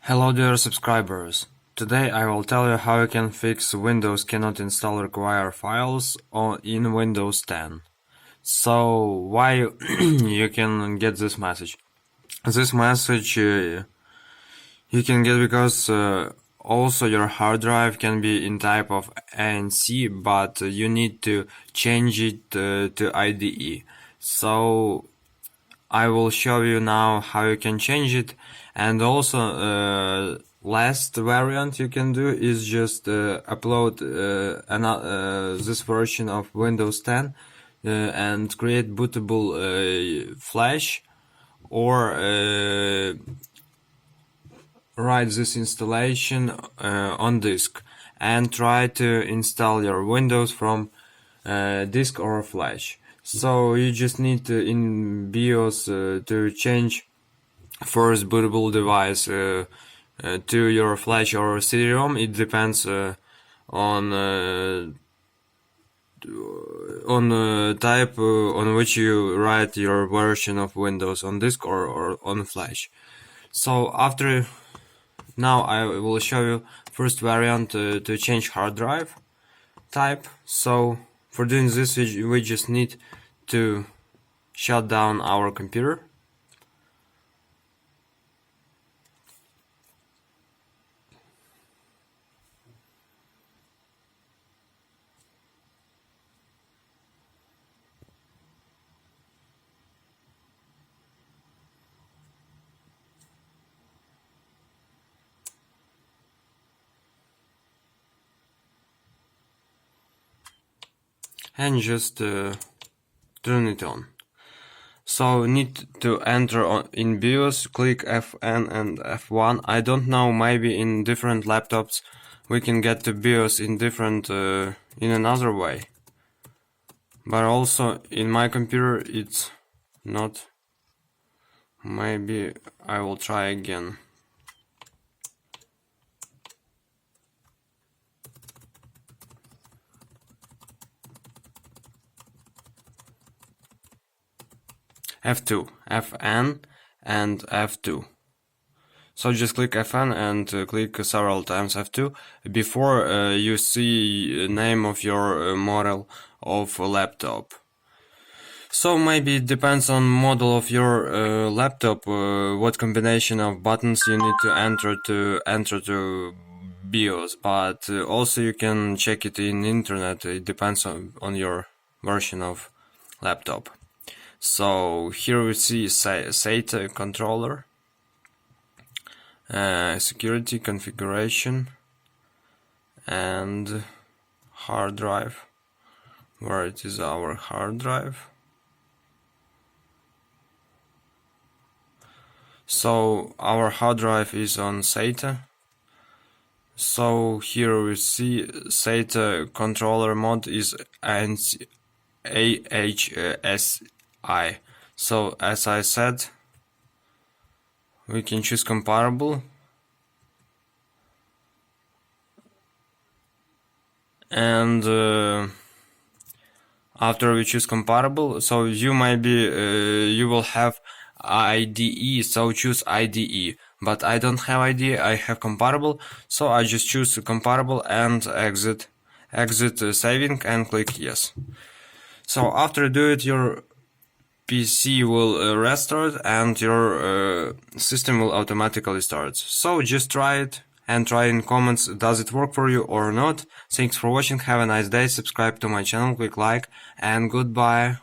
Hello dear subscribers, today I will tell you how you can fix Windows cannot install required files in Windows 10. So why you can get this message? This message you can get because also your hard drive can be in type of ANC, but you need to change it to IDE. So I will show you now how you can change it, and also last variant you can do is just upload this version of Windows 10 and create bootable flash, or write this installation on disk and try to install your Windows from disk or flash. So you just need to, in BIOS, to change first bootable device to your flash or CD-ROM. It depends on type on which you write your version of Windows, on disk or on flash. So now I will show you first variant to change hard drive type. So for doing this we just need to shut down our computer. And just turn it on. So need to enter in BIOS, click Fn and F1. I don't know, maybe in different laptops we can get to BIOS in different in another way, but also in my computer it's not. Maybe I will try again. F2, Fn and F2. So just click Fn and click several times F2 before you see name of your model of laptop. So maybe it depends on model of your laptop, what combination of buttons you need to enter to BIOS, but also you can check it in internet. It depends on your version of laptop. So here we see SATA controller, security configuration, and hard drive. Where it is our hard drive? So our hard drive is on SATA. So here we see SATA controller mode is AHSI. So as I said, we can choose comparable, and after we choose comparable, so you might be you will have IDE, so choose IDE, but I don't have IDE, I have comparable, so I just choose comparable and exit saving and click yes. So after do it, your PC will restart and your system will automatically start. So just try it and try in comments, does it work for you or not. Thanks for watching, have a nice day, subscribe to my channel, click like, and goodbye.